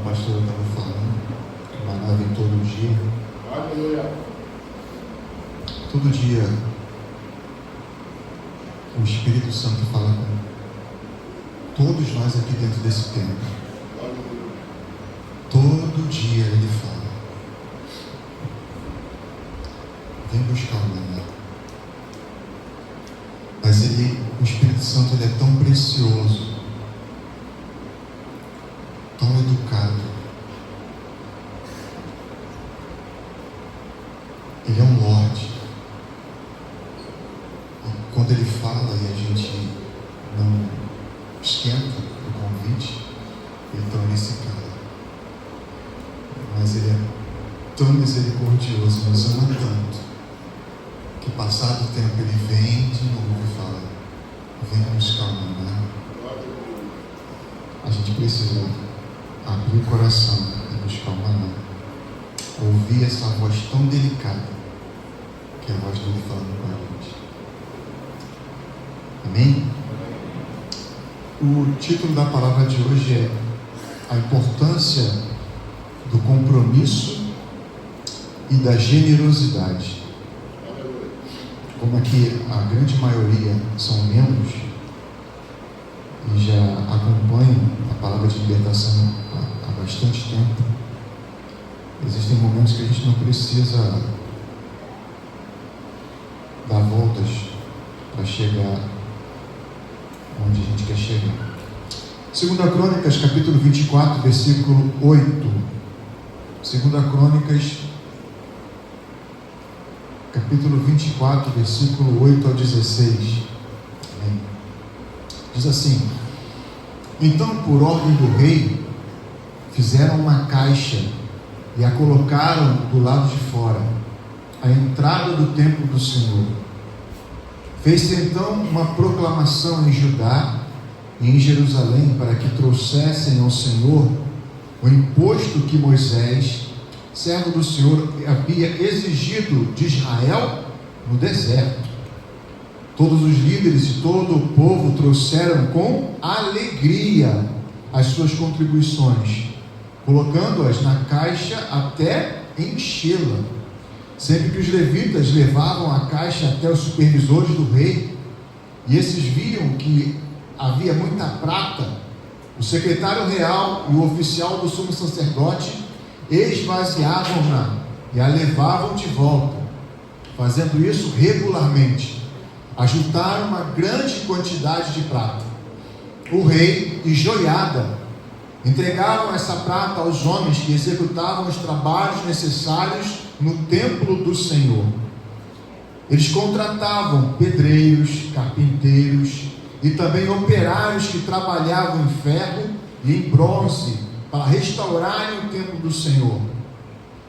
pastora estava falando, que maná vem todo dia. Aleluia. Todo dia o Espírito Santo fala com todos nós aqui dentro desse templo. Todo dia ele fala. Vem buscar o maná. Mas o Espírito Santo, ele é tão precioso, tão educado. Ele é um Lorde. E quando ele fala e a gente não esquenta o convite, então ele se cala. Mas ele é tão misericordioso, nos ama tanto, que passado o tempo ele vem de novo e fala: vem buscar o maná. A gente precisa abrir o coração e buscar o maná. Ouvir essa voz tão delicada, que é a voz dele falando com a gente. Amém? O título da palavra de hoje é a importância do compromisso e da generosidade. Como aqui a grande maioria são membros e já acompanham a palavra de libertação há bastante tempo, existem momentos que a gente não precisa dar voltas para chegar onde a gente quer chegar. 2 Crônicas, capítulo 24, versículo 8. 2 Crônicas, capítulo 24, versículo 8 ao 16. Amém. Diz assim: então, por ordem do rei, fizeram uma caixa e a colocaram do lado de fora, à entrada do templo do Senhor. Fez-se então uma proclamação em Judá e em Jerusalém para que trouxessem ao Senhor o imposto que Moisés, servo do Senhor, havia exigido de Israel no deserto. Todos os líderes e todo o povo trouxeram com alegria as suas contribuições, colocando-as na caixa até enchê-la. Sempre que os levitas levavam a caixa até os supervisores do rei, e esses viam que havia muita prata, o secretário real e o oficial do sumo sacerdote esvaziavam-na e a levavam de volta. Fazendo isso regularmente, ajuntaram uma grande quantidade de prata. O rei e Joiada entregavam essa prata aos homens que executavam os trabalhos necessários no templo do Senhor. Eles contratavam pedreiros, carpinteiros e também operários que trabalhavam em ferro e em bronze para restaurarem o templo do Senhor.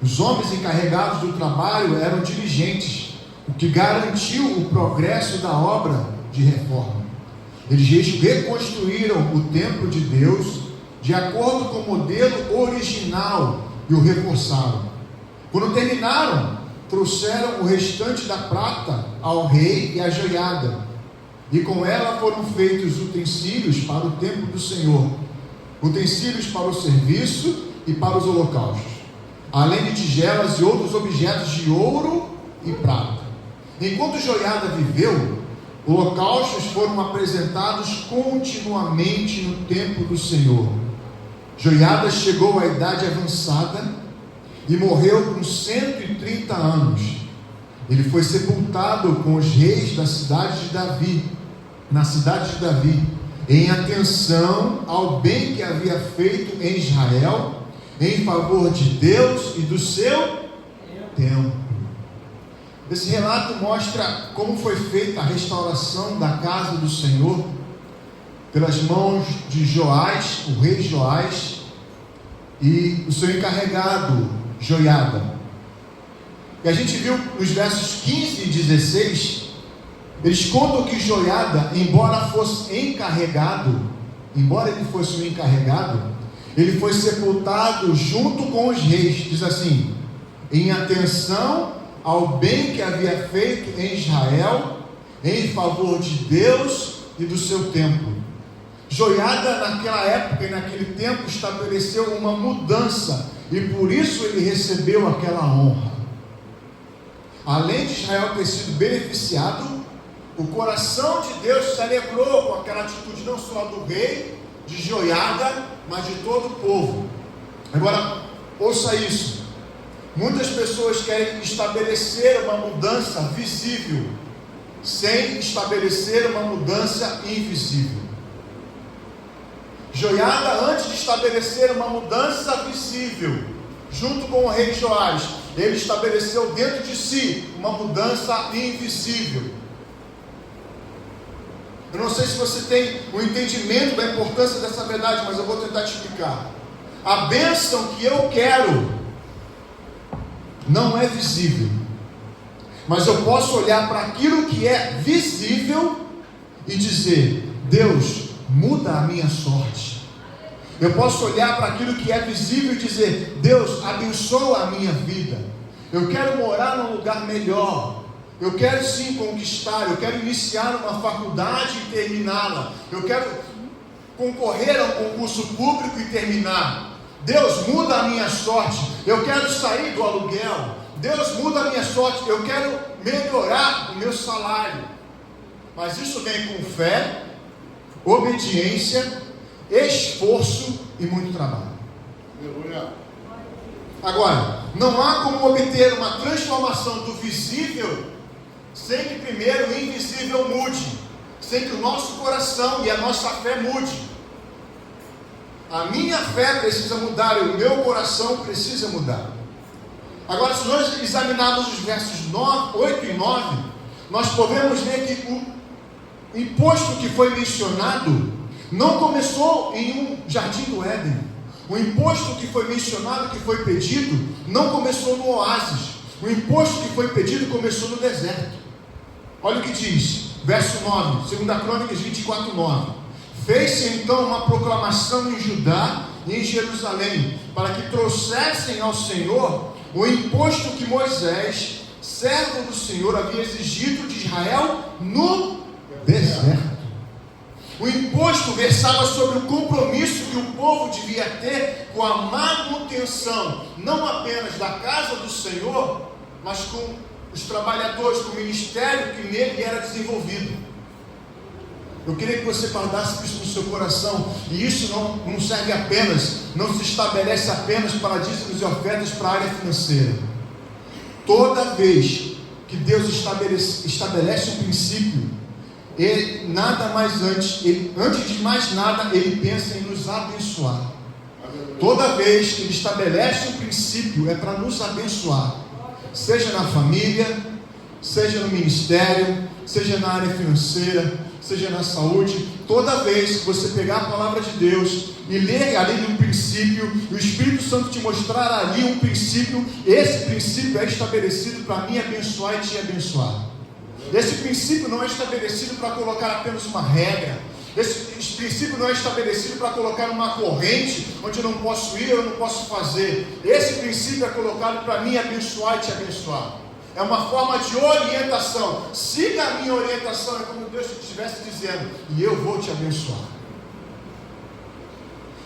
Os homens encarregados do trabalho eram diligentes, o que garantiu o progresso da obra de reforma. Eles reconstruíram o templo de Deus de acordo com o modelo original e o reforçaram. Quando terminaram, trouxeram o restante da prata ao rei e à joiada, e com ela foram feitos utensílios para o templo do Senhor, utensílios para o serviço e para os holocaustos, além de tigelas e outros objetos de ouro e prata. Enquanto Joiada viveu, holocaustos foram apresentados continuamente no templo do Senhor. Joiada chegou à idade avançada e morreu com 130 anos. Ele foi sepultado com os reis da cidade de Davi, na cidade de Davi, em atenção ao bem que havia feito em Israel, em favor de Deus e do seu templo. Esse relato mostra como foi feita a restauração da casa do Senhor pelas mãos de Joás, o rei Joás, e o seu encarregado Joiada. E a gente viu nos versos 15 e 16, eles contam que Joiada, embora ele fosse um encarregado, ele foi sepultado junto com os reis, diz assim, em atenção ao bem que havia feito em Israel, em favor de Deus e do seu templo. Joiada naquela época e naquele tempo estabeleceu uma mudança, e por isso ele recebeu aquela honra. Além de Israel ter sido beneficiado, o coração de Deus se alegrou com aquela atitude não só do rei, de Joiada, mas de todo o povo. Agora, ouça isso. Muitas pessoas querem estabelecer uma mudança visível, sem estabelecer uma mudança invisível. Joiada, antes de estabelecer uma mudança visível, junto com o rei Joás, ele estabeleceu dentro de si uma mudança invisível. Eu não sei se você tem o entendimento da importância dessa verdade, mas eu vou tentar te explicar. A bênção que eu quero não é visível, mas eu posso olhar para aquilo que é visível e dizer: Deus, muda a minha sorte. Eu posso olhar para aquilo que é visível e dizer: Deus, abençoa a minha vida. Eu quero morar num lugar melhor. Eu quero sim conquistar. Eu quero iniciar uma faculdade e terminá-la. Eu quero concorrer a um concurso público e terminar. Deus, muda a minha sorte. Eu quero sair do aluguel. Deus, muda a minha sorte. Eu quero melhorar o meu salário. Mas isso vem com fé, obediência, esforço e muito trabalho. Agora, não há como obter uma transformação do visível sem que primeiro o invisível mude, sem que o nosso coração e a nossa fé mude. A minha fé precisa mudar e o meu coração precisa mudar. Agora, se nós examinarmos os versos 8 e 9, nós podemos ver que o imposto que foi mencionado não começou em um jardim do Éden. O imposto que foi mencionado, que foi pedido, não começou no oásis. O imposto que foi pedido começou no deserto. Olha o que diz, verso 9, 2 Crônicas 24, 9. Fez-se então uma proclamação em Judá e em Jerusalém, para que trouxessem ao Senhor o imposto que Moisés, servo do Senhor, havia exigido de Israel no deserto. O imposto versava sobre o compromisso que o povo devia ter com a manutenção, não apenas da casa do Senhor, mas com os trabalhadores, com o ministério que nele era desenvolvido. Eu queria que você guardasse isso no seu coração. E isso não serve apenas, não se estabelece apenas para dízimos e ofertas para a área financeira. Toda vez que Deus estabelece um princípio, ele nada mais antes de mais nada, ele pensa em nos abençoar. Toda vez que ele estabelece um princípio, é para nos abençoar, seja na família, seja no ministério, seja na área financeira, seja na saúde. Toda vez que você pegar a palavra de Deus e ler ali um princípio, e o Espírito Santo te mostrar ali um princípio, esse princípio é estabelecido para me abençoar e te abençoar. Esse princípio não é estabelecido para colocar apenas uma regra. Esse princípio não é estabelecido para colocar uma corrente onde eu não posso ir, eu não posso fazer. Esse princípio é colocado para me abençoar e te abençoar. É uma forma de orientação. Siga a minha orientação, é como Deus estivesse dizendo: e eu vou te abençoar.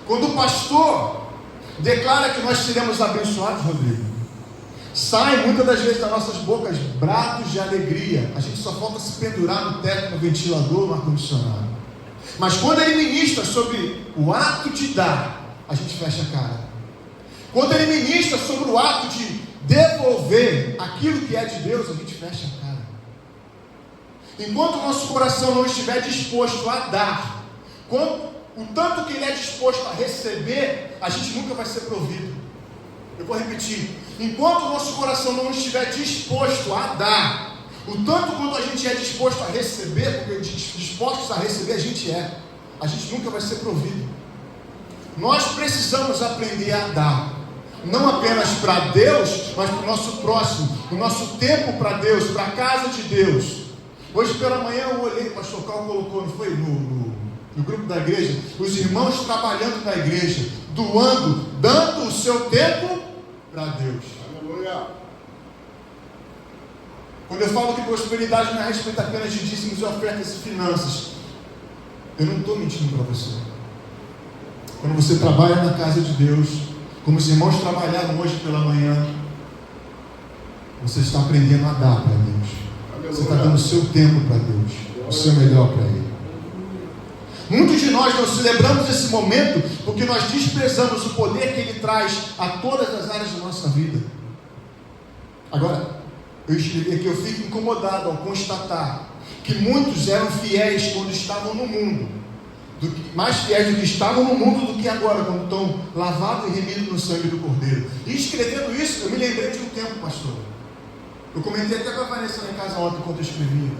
Quando o pastor declara que nós seremos abençoados, Rodrigo, sai muitas das vezes das nossas bocas brados de alegria. A gente só falta se pendurar no teto, no ventilador, no ar-condicionado. Mas quando ele ministra sobre o ato de dar, a gente fecha a cara. Quando ele ministra sobre o ato de devolver aquilo que é de Deus, a gente fecha a cara. Enquanto o nosso coração não estiver disposto a dar, o tanto que ele é disposto a receber, a gente nunca vai ser provido. Eu vou repetir: enquanto o nosso coração não estiver disposto a dar, o tanto quanto a gente é disposto a receber, porque dispostos a receber a gente nunca vai ser provido. Nós precisamos aprender a dar, não apenas para Deus, mas para o nosso próximo, o nosso tempo para Deus, para a casa de Deus. Hoje pela manhã eu olhei, o pastor Carl colocou, não foi no grupo da igreja, os irmãos trabalhando na igreja, doando, dando o seu tempo para Deus. Aleluia. Quando eu falo que prosperidade não é a respeito apenas de dízimos e ofertas e finanças, Eu não estou mentindo para você. Quando você trabalha na casa de Deus, como os irmãos trabalharam hoje pela manhã, você está aprendendo a dar para Deus. Você está dando o seu tempo para Deus, o seu melhor para Ele. Muitos de nós não celebramos esse momento porque nós desprezamos o poder que Ele traz a todas as áreas da nossa vida. Agora, eu escrevi aqui, eu fico incomodado ao constatar que muitos eram fiéis quando estavam no mundo, mais fiéis do que estavam no mundo do que agora, quando estão lavados e remidos no sangue do Cordeiro. E escrevendo isso, eu me lembrei de um tempo, pastor. Eu comentei até com a Vanessa lá em casa ontem, enquanto eu escrevia.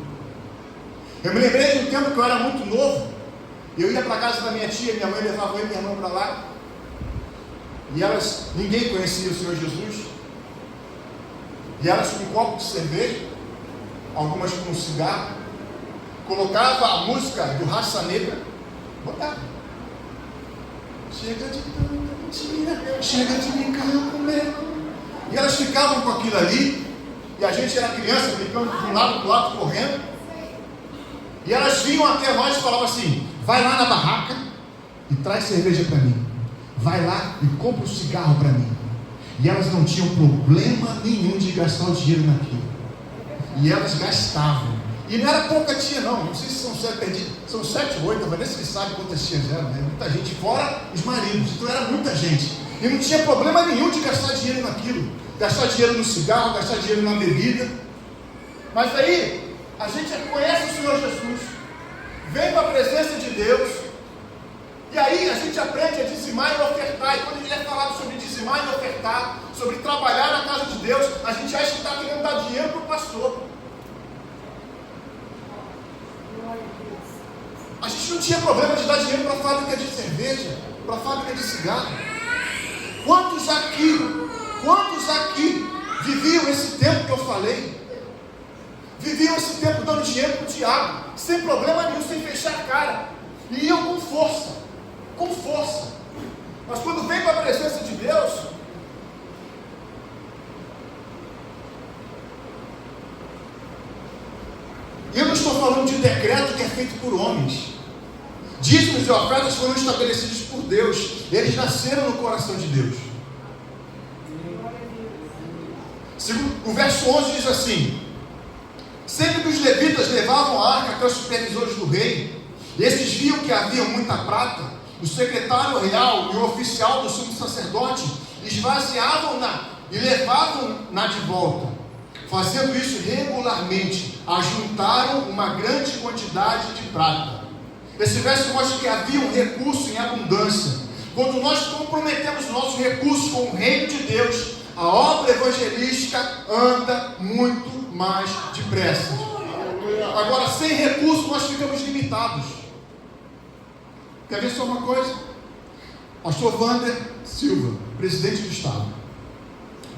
Eu me lembrei de um tempo que eu era muito novo. Eu ia para a casa da minha tia, minha mãe levava eu e minha irmã para lá. E elas, ninguém conhecia o Senhor Jesus. E elas com um copo de cerveja, algumas com um cigarro, colocava a música do Raça Negra, botava. Chega de mentira, chega de brincar com medo. E elas ficavam com aquilo ali, e a gente era criança, brincando de um lado para o outro, correndo. E elas vinham até nós e falavam assim: vai lá na barraca e traz cerveja para mim. Vai lá e compra um cigarro para mim. E elas não tinham problema nenhum de gastar o dinheiro naquilo. E elas gastavam. E não era pouca tia não. Não sei se são 7 ou 8. A Vanessa que sabe quantas tias eram, né? Muita gente, fora os maridos. Então era muita gente. E não tinha problema nenhum de gastar dinheiro naquilo. Gastar dinheiro no cigarro, gastar dinheiro na bebida. Mas aí, a gente conhece o Senhor Jesus, vem para a presença de Deus, e aí a gente aprende a dizimar e ofertar. E quando ele é falado sobre dizimar e ofertar, sobre trabalhar na casa de Deus, a gente acha que está querendo dar dinheiro para o pastor. A gente não tinha problema de dar dinheiro para a fábrica de cerveja, para a fábrica de cigarro. Quantos aqui viviam esse tempo que eu falei? Viviam esse tempo dando dinheiro para o diabo, sem problema nenhum, sem fechar a cara, e iam com força. Mas quando vem para a presença de Deus, eu não estou falando de um decreto que é feito por homens. Dízimos e ofertas foram estabelecidos por Deus, eles nasceram no coração de Deus. O verso 11 diz assim: sempre que os levitas levavam a arca até os supervisores do rei, esses viam que havia muita prata, o secretário real e o oficial do sumo sacerdote esvaziavam-na e levavam-na de volta. Fazendo isso regularmente, ajuntaram uma grande quantidade de prata. Esse verso mostra que havia um recurso em abundância. Quando nós comprometemos nossos recursos com o reino de Deus, a obra evangelística anda muito mais depressa. Agora, sem recursos, nós ficamos limitados. Quer ver só uma coisa? Pastor Wander Silva, presidente do Estado,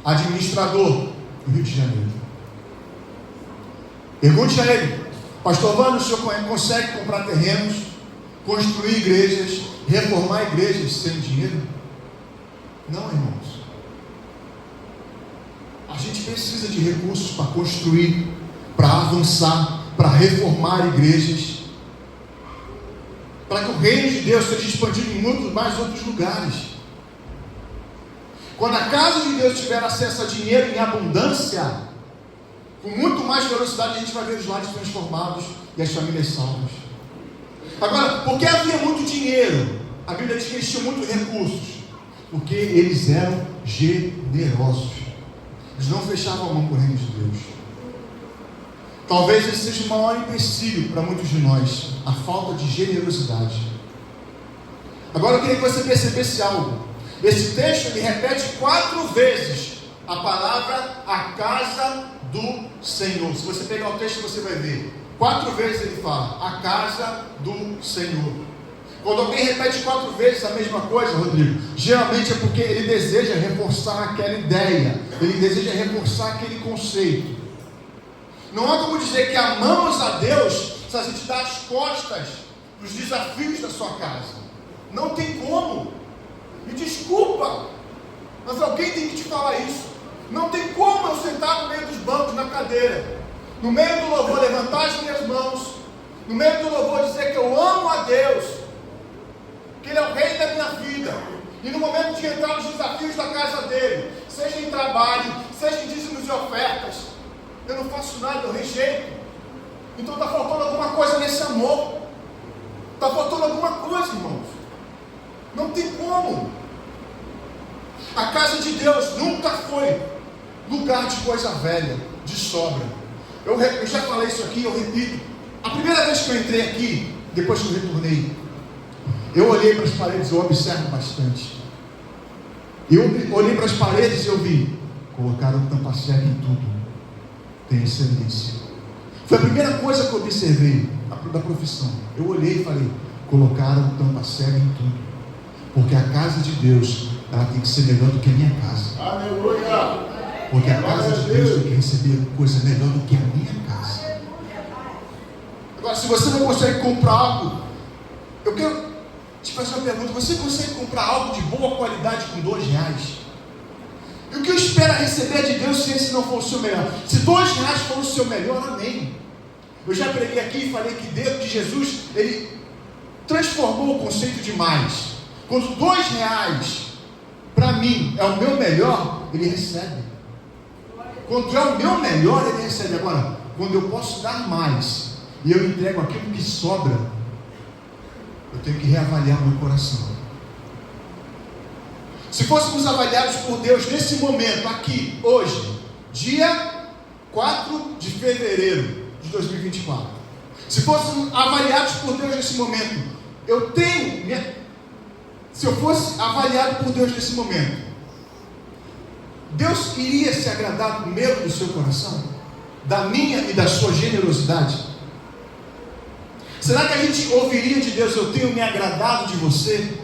administrador do Rio de Janeiro. Pergunte a ele: Pastor Wander, o senhor consegue comprar terrenos, construir igrejas, reformar igrejas sem dinheiro? Não, irmãos. A gente precisa de recursos para construir, para avançar, para reformar igrejas, para que o reino de Deus seja expandido em muitos mais outros lugares. Quando a casa de Deus tiver acesso a dinheiro em abundância, com muito mais velocidade a gente vai ver os lares transformados e as famílias salvas. Agora, por que havia muito dinheiro? A Bíblia diz que eles tinham muitos recursos, porque eles eram generosos. Eles não fechavam a mão para o reino de Deus. Talvez esse seja o maior empecilho para muitos de nós, a falta de generosidade. Agora eu queria que você percebesse algo. Esse texto ele repete 4 vezes a palavra a casa do Senhor. Se você pegar o texto você vai ver, 4 vezes ele fala, a casa do Senhor. Quando alguém repete 4 vezes a mesma coisa, Rodrigo, geralmente é porque ele deseja reforçar aquela ideia, ele deseja reforçar aquele conceito. Não há como dizer que amamos a Deus se a gente dá as costas dos desafios da sua casa. Não tem como. Me desculpa, mas alguém tem que te falar isso. Não tem como eu sentar no meio dos bancos, na cadeira, no meio do louvor, levantar as minhas mãos no meio do louvor, dizer que eu amo a Deus, que Ele é o rei da minha vida, e no momento de entrar nos desafios da casa dele, seja em trabalho, seja em dízimos e ofertas, eu não faço nada, eu rejeito. Então está faltando alguma coisa nesse amor, está faltando alguma coisa, irmãos. Não tem como. A casa de Deus nunca foi lugar de coisa velha, de sobra. Eu já falei isso aqui, eu repito. A primeira vez que eu entrei aqui, depois que eu retornei, eu olhei para as paredes, eu observo bastante. Eu olhei para as paredes e eu vi, colocaram tampa cega em tudo, tem excelência. Foi a primeira coisa que eu observei da profissão. Eu olhei e falei, colocaram tampa cega em tudo, porque a casa de Deus, ela tem que ser melhor do que a minha casa. Aleluia! Porque a casa de Deus tem que receber coisa melhor do que a minha casa. Agora, se você não consegue comprar algo, eu quero te fazer uma pergunta: você consegue comprar algo de boa qualidade com R$2? E o que eu espero receber de Deus se esse não for o seu melhor? Se R$2 for o seu melhor, amém. Eu já preguei aqui e falei que Deus, que Jesus, Ele transformou o conceito de mais. Quando R$2 para mim é o meu melhor, Ele recebe. Quando é o meu melhor, Ele recebe. Agora, quando eu posso dar mais e eu entrego aquilo que sobra, eu tenho que reavaliar meu coração. Se fôssemos avaliados por Deus nesse momento, aqui, hoje, dia 4 de fevereiro de 2024, se fôssemos avaliados por Deus nesse momento, se eu fosse avaliado por Deus nesse momento, Deus iria se agradar do meu e do seu coração? Da minha e da sua generosidade? Será que a gente ouviria de Deus, eu tenho me agradado de você?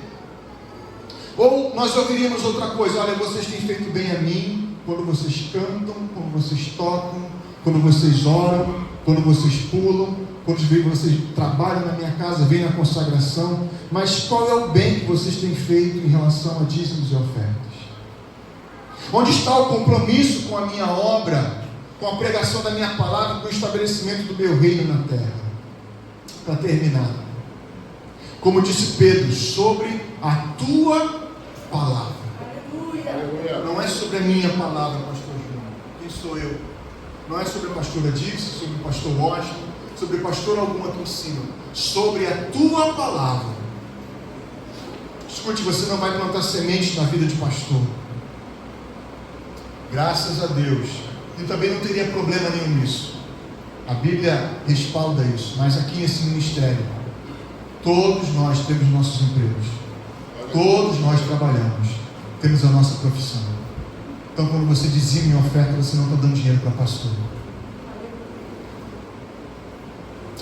Ou nós ouviríamos outra coisa, olha, vocês têm feito bem a mim, quando vocês cantam, quando vocês tocam, quando vocês oram, quando vocês pulam, quando vocês trabalham na minha casa, vêm na consagração, mas qual é o bem que vocês têm feito em relação a dízimos e ofertas? Onde está o compromisso com a minha obra, com a pregação da minha palavra, com o estabelecimento do meu reino na terra? Para terminar, como disse Pedro, sobre a tua palavra. Aleluia. Não é sobre a minha palavra, pastor João. Quem sou eu? Não é sobre a pastora Dixie, sobre o pastor Washington, sobre o pastor algum aqui em cima. Sobre a tua palavra. Escute, você não vai plantar semente na vida de pastor. Graças a Deus. E também não teria problema nenhum nisso. A Bíblia respalda isso. Mas aqui nesse ministério, todos nós temos nossos empregos. Todos nós trabalhamos. Temos a nossa profissão. Então, quando você dizima em oferta, você não está dando dinheiro para pastor.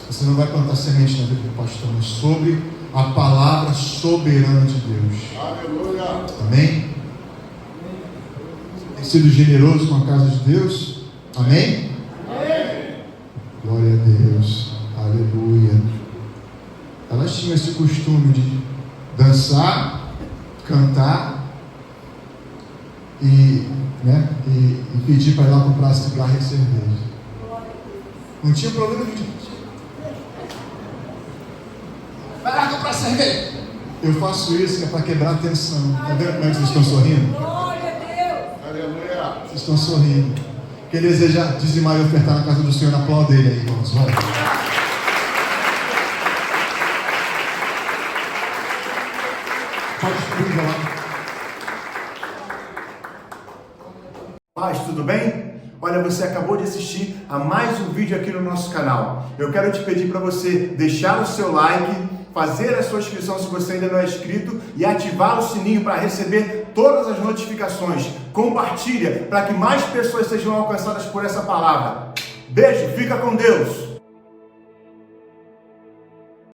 Você não vai plantar semente na vida do pastor, mas sobre a palavra soberana de Deus. Aleluia. Amém? Tem sido generoso com a casa de Deus? Amém? Amém. Glória a Deus. Aleluia. Elas tinham esse costume de dançar, cantar e pedir para ir lá comprar cigarro e cerveja. Não tinha problema de vai lá comprar cerveja. Eu faço isso que é para quebrar a tensão. Está vendo como é que vocês estão sorrindo? Glória a Deus. Aleluia. Vocês estão sorrindo. Quem deseja dizimar e ofertar na casa do Senhor, aplauda ele aí, irmãos. Vai. Pode subir lá. Paz, tudo bem? Olha, você acabou de assistir a mais um vídeo aqui no nosso canal. Eu quero te pedir para você deixar o seu like, fazer a sua inscrição se você ainda não é inscrito e ativar o sininho para receber todas as notificações. Compartilha para que mais pessoas sejam alcançadas por essa palavra. Beijo, fica com Deus.